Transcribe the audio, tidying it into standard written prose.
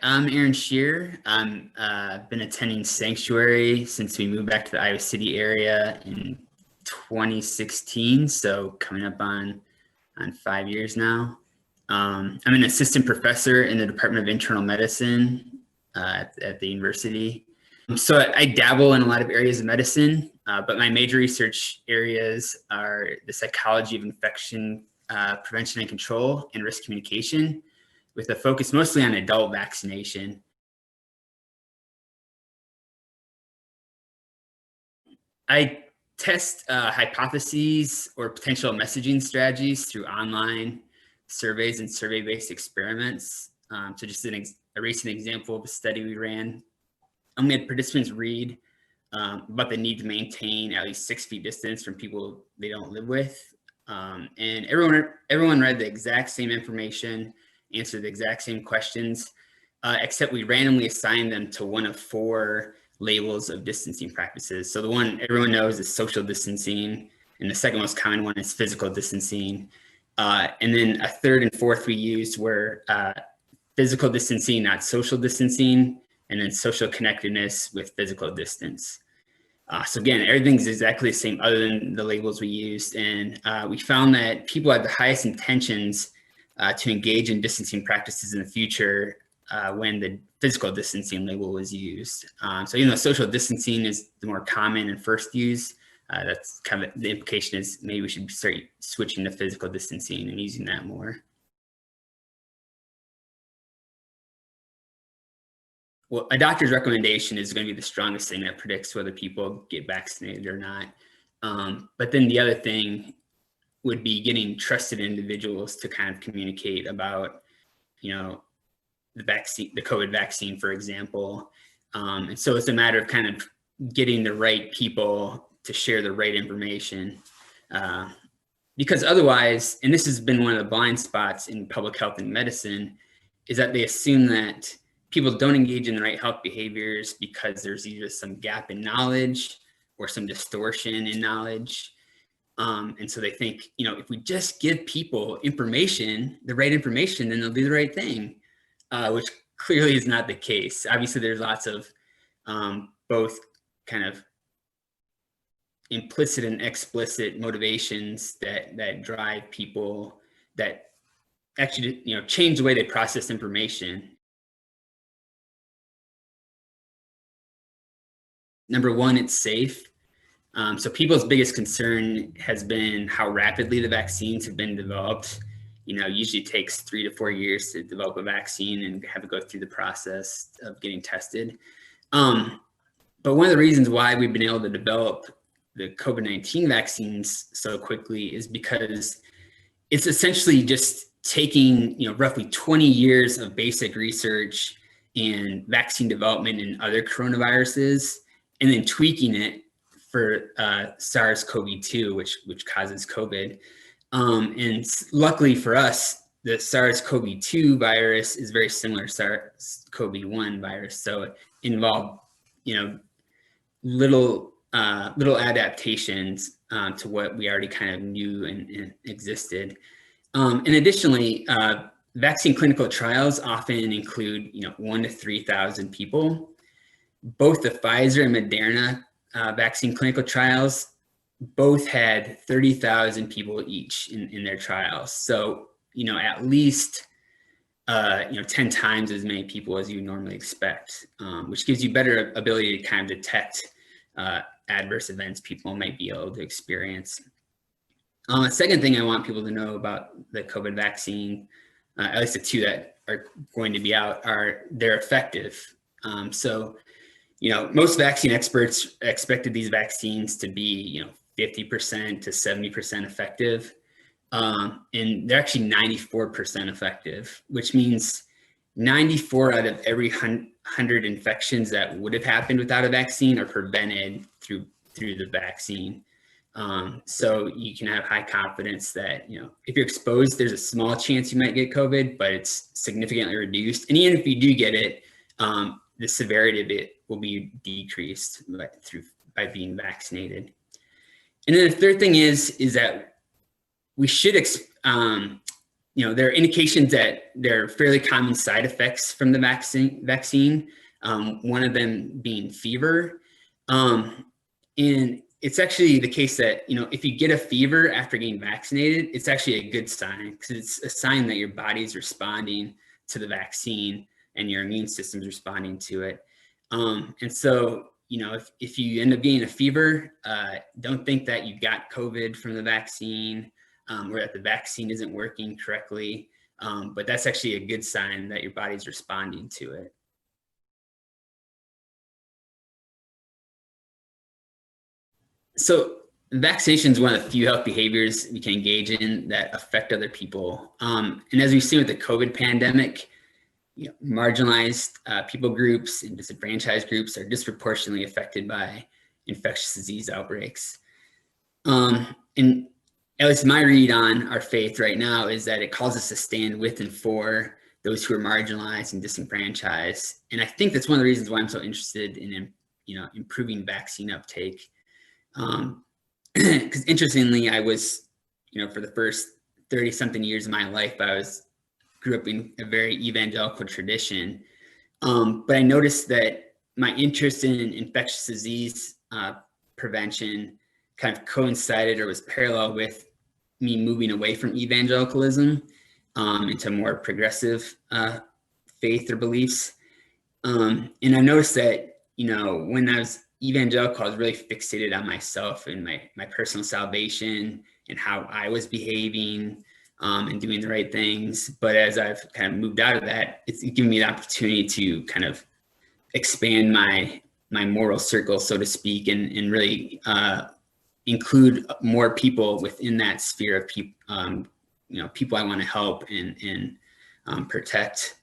I'm Aaron Scherer. I'm been attending Sanctuary since we moved back to the Iowa City area in 2016. So coming up on 5 years now. I'm an assistant professor in the Department of Internal Medicine at the university. So I dabble in a lot of areas of medicine, but my major research areas are the psychology of infection prevention and control and risk communication, with a focus mostly on adult vaccination. I test hypotheses or potential messaging strategies through online surveys and survey-based experiments. So just a recent example of a study we ran. We had participants read about the need to maintain at least 6 feet distance from people they don't live with. And everyone read the exact same information, answered the exact same questions, except we randomly assigned them to one of 4 labels of distancing practices. So the one everyone knows is social distancing, and the second most common one is physical distancing. And then a third and fourth we used were physical distancing, not social distancing, and then social connectedness with physical distance. So again, everything's exactly the same other than the labels we used. And we found that people had the highest intentions to engage in distancing practices in the future when the physical distancing label was used. So even though social distancing is the more common and first use, that's kind of the implication is maybe we should start switching to physical distancing and using that more. Well, a doctor's recommendation is going to be the strongest thing that predicts whether people get vaccinated or not. But then the other thing would be getting trusted individuals to kind of communicate about, the vaccine, the COVID vaccine, for example. And so it's a matter of kind of getting the right people to share the right information. Because otherwise, and this has been one of the blind spots in public health and medicine, is that they assume that people don't engage in the right health behaviors because there's either some gap in knowledge or some distortion in knowledge. And so they think, if we just give people information, the right information, then they'll do the right thing, which clearly is not the case. Obviously, there's lots of both kind of implicit and explicit motivations that drive people that actually, change the way they process information. Number one, it's safe. So people's biggest concern has been how rapidly the vaccines have been developed. Usually takes 3 to 4 years to develop a vaccine and have it go through the process of getting tested. But one of the reasons why we've been able to develop the COVID-19 vaccines so quickly is because it's essentially just taking, roughly 20 years of basic research and vaccine development in other coronaviruses, and then tweaking it for SARS-CoV-2, which causes COVID. And luckily for us, the SARS-CoV-2 virus is very similar to SARS-CoV-1 virus. So it involved, little adaptations to what we already kind of knew and existed. And additionally, vaccine clinical trials often include, 1,000 to 3,000 people. Both the Pfizer and Moderna vaccine clinical trials both had 30,000 people each in their trials. So, at least, 10 times as many people as you normally expect, which gives you better ability to kind of detect adverse events people might be able to experience. The second thing I want people to know about the COVID vaccine, at least the 2 that are going to be out, are they're effective. So, most vaccine experts expected these vaccines to be, 50% to 70% effective. And they're actually 94% effective, which means 94 out of every 100 infections that would have happened without a vaccine are prevented through the vaccine. So you can have high confidence that, if you're exposed, there's a small chance you might get COVID, but it's significantly reduced. And even if you do get it, the severity of it will be decreased by being vaccinated. And then the third thing is that we should there are indications that there are fairly common side effects from the vaccine. One of them being fever. And it's actually the case that, if you get a fever after getting vaccinated, it's actually a good sign, because it's a sign that your body's responding to the vaccine and your immune system's responding to it. And so, if you end up getting a fever, don't think that you got COVID from the vaccine, or that the vaccine isn't working correctly. But that's actually a good sign that your body's responding to it. So vaccination is one of the few health behaviors we can engage in that affect other people. And as we've seen with the COVID pandemic, marginalized people groups and disenfranchised groups are disproportionately affected by infectious disease outbreaks. And at least my read on our faith right now is that it calls us to stand with and for those who are marginalized and disenfranchised. And I think that's one of the reasons why I'm so interested in, improving vaccine uptake. Because interestingly, I was, for the first 30 something years of my life, grew up in a very evangelical tradition. But I noticed that my interest in infectious disease prevention kind of coincided or was parallel with me moving away from evangelicalism into more progressive faith or beliefs. And I noticed that, when I was evangelical, I was really fixated on myself and my personal salvation and how I was behaving and doing the right things. But as I've kind of moved out of that, it's given me the opportunity to kind of expand my moral circle, so to speak, and really include more people within that sphere of people, people I want to help and protect.